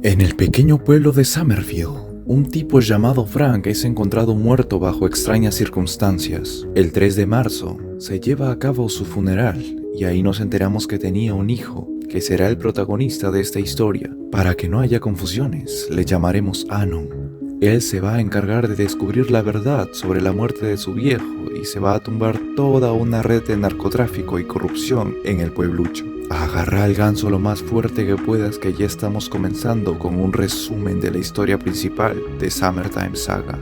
En el pequeño pueblo de Summerfield, un tipo llamado Frank es encontrado muerto bajo extrañas circunstancias. El 3 de marzo se lleva a cabo su funeral y ahí nos enteramos que tenía un hijo, que será el protagonista de esta historia. Para que no haya confusiones, le llamaremos Anon. Él se va a encargar de descubrir la verdad sobre la muerte de su viejo y se va a tumbar toda una red de narcotráfico y corrupción en el pueblucho. Agarra al ganso lo más fuerte que puedas, que ya estamos comenzando con un resumen de la historia principal de Summertime Saga.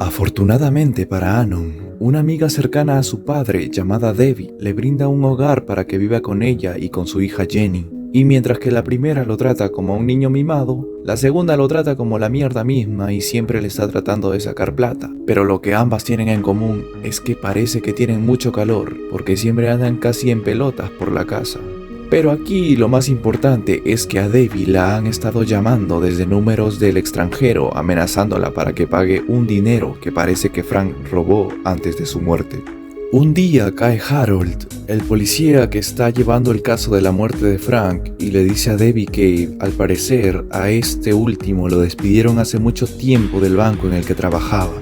Afortunadamente para Anon, una amiga cercana a su padre llamada Debbie le brinda un hogar para que viva con ella y con su hija Jenny. Y mientras que la primera lo trata como a un niño mimado, la segunda lo trata como la mierda misma y siempre le está tratando de sacar plata. Pero lo que ambas tienen en común es que parece que tienen mucho calor, porque siempre andan casi en pelotas por la casa. Pero aquí lo más importante es que a Debbie la han estado llamando desde números del extranjero, amenazándola para que pague un dinero que parece que Frank robó antes de su muerte. Un día cae Harold, el policía que está llevando el caso de la muerte de Frank, y le dice a Debbie que, al parecer, a este último lo despidieron hace mucho tiempo del banco en el que trabajaba.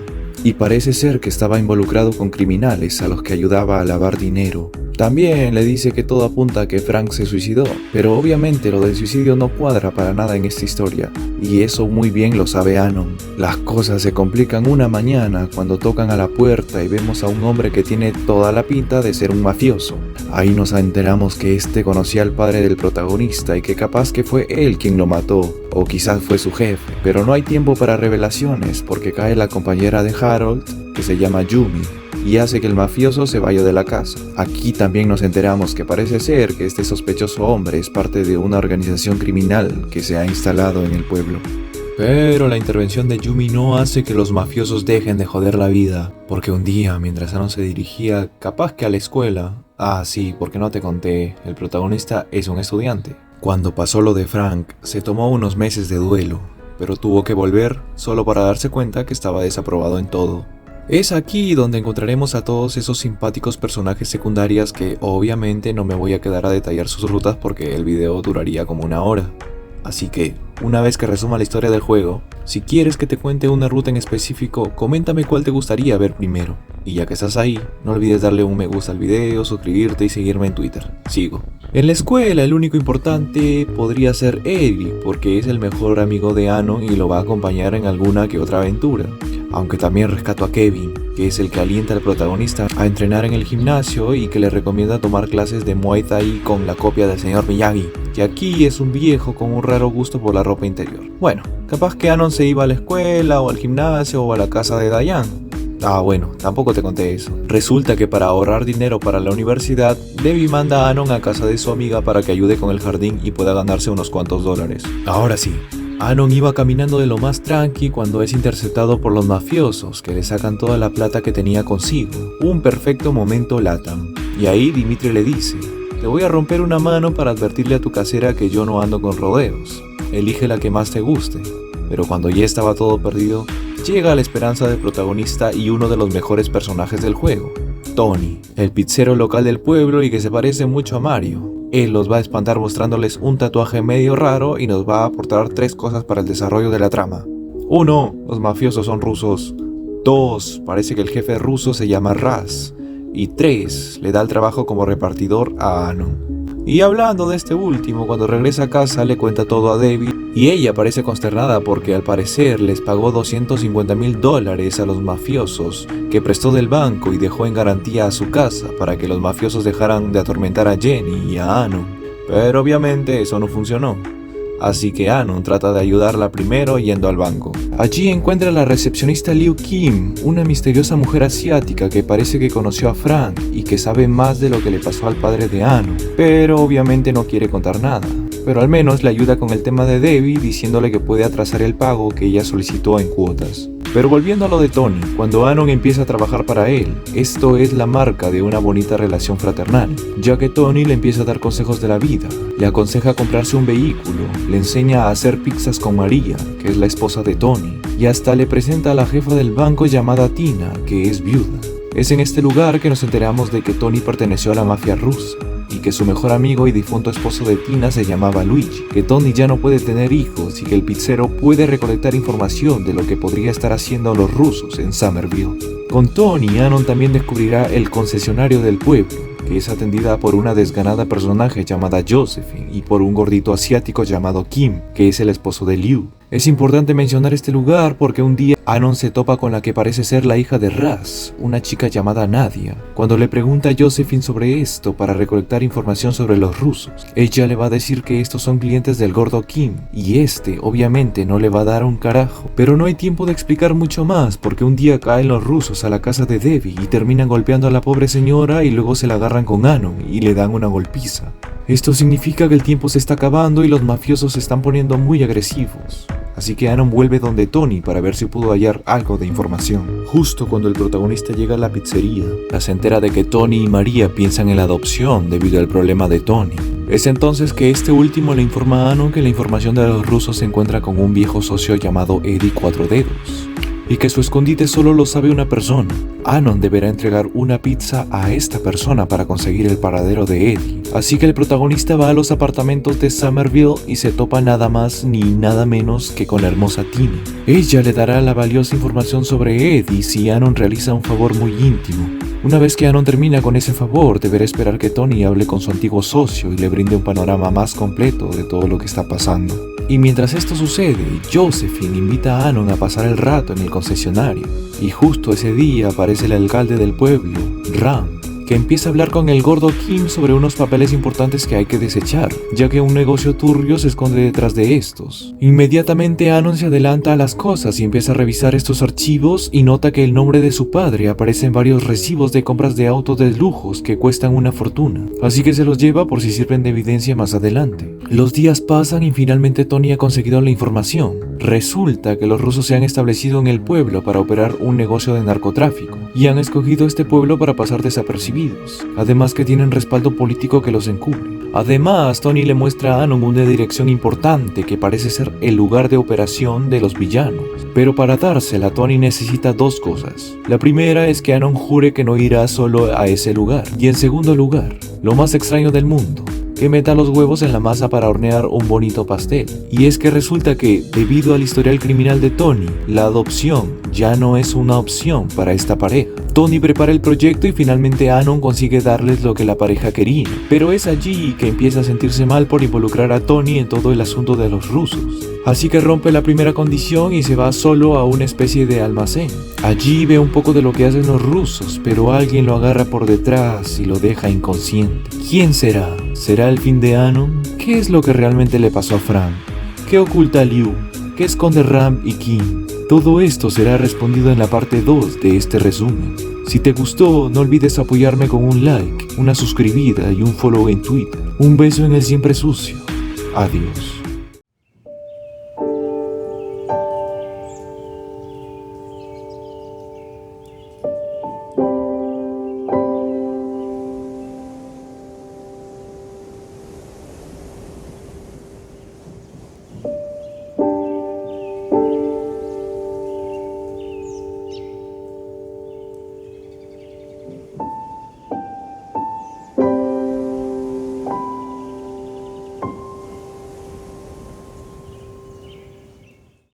Y parece ser que estaba involucrado con criminales a los que ayudaba a lavar dinero. También le dice que todo apunta a que Frank se suicidó, pero obviamente lo del suicidio no cuadra para nada en esta historia, y eso muy bien lo sabe Anon. Las cosas se complican una mañana cuando tocan a la puerta y vemos a un hombre que tiene toda la pinta de ser un mafioso. Ahí nos enteramos que este conocía al padre del protagonista y que capaz que fue él quien lo mató, o quizás fue su jefe, pero no hay tiempo para revelaciones porque cae la compañera de Harold, que se llama Yumi, y hace que el mafioso se vaya de la casa. Aquí también nos enteramos que parece ser que este sospechoso hombre es parte de una organización criminal que se ha instalado en el pueblo. Pero la intervención de Yumi no hace que los mafiosos dejen de joder la vida, porque un día, mientras Anon se dirigía capaz que a la escuela, sí, porque no te conté, el protagonista es un estudiante. Cuando pasó lo de Frank, se tomó unos meses de duelo, pero tuvo que volver solo para darse cuenta que estaba desaprobado en todo. Es aquí donde encontraremos a todos esos simpáticos personajes secundarios que obviamente no me voy a quedar a detallar sus rutas porque el video duraría como una hora. Así que, una vez que resuma la historia del juego, si quieres que te cuente una ruta en específico, coméntame cuál te gustaría ver primero. Y ya que estás ahí, no olvides darle un me gusta al video, suscribirte y seguirme en Twitter. Sigo. En la escuela el único importante podría ser Eddie, porque es el mejor amigo de Anon y lo va a acompañar en alguna que otra aventura. Aunque también rescato a Kevin, que es el que alienta al protagonista a entrenar en el gimnasio y que le recomienda tomar clases de Muay Thai con la copia del señor Miyagi, que aquí es un viejo con un raro gusto por la ropa interior. Bueno, capaz que Anon se iba a la escuela o al gimnasio o a la casa de Diane. Bueno, tampoco te conté eso. Resulta que para ahorrar dinero para la universidad, Debbie manda a Anon a casa de su amiga para que ayude con el jardín y pueda ganarse unos cuantos dólares. Ahora sí, Anon iba caminando de lo más tranqui cuando es interceptado por los mafiosos que le sacan toda la plata que tenía consigo. Un perfecto momento LATAM. Y ahí Dimitri le dice: te voy a romper una mano para advertirle a tu casera que yo no ando con rodeos. Elige la que más te guste. Pero cuando ya estaba todo perdido, llega la esperanza del protagonista y uno de los mejores personajes del juego, Tony, el pizzero local del pueblo y que se parece mucho a Mario. Él los va a espantar mostrándoles un tatuaje medio raro y nos va a aportar 3 cosas para el desarrollo de la trama. 1. Los mafiosos son rusos. 2. Parece que el jefe ruso se llama Raz. Y 3. Le da el trabajo como repartidor a Anon. Y hablando de este último, cuando regresa a casa le cuenta todo a Debbie y ella parece consternada porque al parecer les pagó $250,000 a los mafiosos que prestó del banco y dejó en garantía a su casa para que los mafiosos dejaran de atormentar a Jenny y a Anon. Pero obviamente eso no funcionó. Así que Anon trata de ayudarla primero yendo al banco. Allí encuentra a la recepcionista Liu Kim, una misteriosa mujer asiática que parece que conoció a Frank y que sabe más de lo que le pasó al padre de Anon, pero obviamente no quiere contar nada. Pero al menos le ayuda con el tema de Debbie diciéndole que puede atrasar el pago que ella solicitó en cuotas. Pero volviendo a lo de Tony, cuando Anon empieza a trabajar para él, esto es la marca de una bonita relación fraternal, ya que Tony le empieza a dar consejos de la vida, le aconseja comprarse un vehículo, le enseña a hacer pizzas con María, que es la esposa de Tony, y hasta le presenta a la jefa del banco llamada Tina, que es viuda. Es en este lugar que nos enteramos de que Tony perteneció a la mafia rusa, y que su mejor amigo y difunto esposo de Tina se llamaba Luigi, que Tony ya no puede tener hijos y que el pizzero puede recolectar información de lo que podría estar haciendo los rusos en Summerville. Con Tony, Anon también descubrirá el concesionario del pueblo, que es atendida por una desganada personaje llamada Josephine y por un gordito asiático llamado Kim, que es el esposo de Liu. Es importante mencionar este lugar porque un día Anon se topa con la que parece ser la hija de Raz, una chica llamada Nadia. Cuando le pregunta a Josephine sobre esto para recolectar información sobre los rusos, ella le va a decir que estos son clientes del gordo Kim, y este obviamente no le va a dar un carajo. Pero no hay tiempo de explicar mucho más porque un día caen los rusos a la casa de Debbie y terminan golpeando a la pobre señora y luego se la agarran con Anon y le dan una golpiza. Esto significa que el tiempo se está acabando y los mafiosos se están poniendo muy agresivos. Así que Anon vuelve donde Tony para ver si pudo hallar algo de información. Justo cuando el protagonista llega a la pizzería, se entera de que Tony y María piensan en la adopción debido al problema de Tony. Es entonces que este último le informa a Anon que la información de los rusos se encuentra con un viejo socio llamado Eddie Cuatro Dedos, y que su escondite solo lo sabe una persona. Anon deberá entregar una pizza a esta persona para conseguir el paradero de Eddie. Así que el protagonista va a los apartamentos de Summerville y se topa nada más ni nada menos que con la hermosa Tina. Ella le dará la valiosa información sobre Eddie si Anon realiza un favor muy íntimo. Una vez que Anon termina con ese favor, deberá esperar que Tony hable con su antiguo socio y le brinde un panorama más completo de todo lo que está pasando. Y mientras esto sucede, Josephine invita a Anon a pasar el rato en el concesionario. Y justo ese día aparece el alcalde del pueblo, Ram, que empieza a hablar con el gordo Kim sobre unos papeles importantes que hay que desechar, ya que un negocio turbio se esconde detrás de estos. Inmediatamente Anon se adelanta a las cosas y empieza a revisar estos archivos y nota que el nombre de su padre aparece en varios recibos de compras de autos de lujos que cuestan una fortuna, así que se los lleva por si sirven de evidencia más adelante. Los días pasan y finalmente Tony ha conseguido la información. Resulta que los rusos se han establecido en el pueblo para operar un negocio de narcotráfico y han escogido este pueblo para pasar desapercibidos, además que tienen respaldo político que los encubre. Además, Tony le muestra a Anon una dirección importante que parece ser el lugar de operación de los villanos, pero para dársela Tony necesita dos cosas. La primera es que Anon jure que no irá solo a ese lugar, y en segundo lugar, lo más extraño del mundo, que meta los huevos en la masa para hornear un bonito pastel. Y es que resulta que, debido al historial criminal de Tony, la adopción ya no es una opción para esta pareja. Tony prepara el proyecto y finalmente Anon consigue darles lo que la pareja quería, pero es allí que empieza a sentirse mal por involucrar a Tony en todo el asunto de los rusos. Así que rompe la primera condición y se va solo a una especie de almacén. Allí ve un poco de lo que hacen los rusos, pero alguien lo agarra por detrás y lo deja inconsciente. ¿Quién será? ¿Será el fin de Anon? ¿Qué es lo que realmente le pasó a Frank? ¿Qué oculta Liu? ¿Qué esconde Ram y Kim? Todo esto será respondido en la parte 2 de este resumen. Si te gustó, no olvides apoyarme con un like, una suscribida y un follow en Twitter. Un beso en el siempre sucio. Adiós.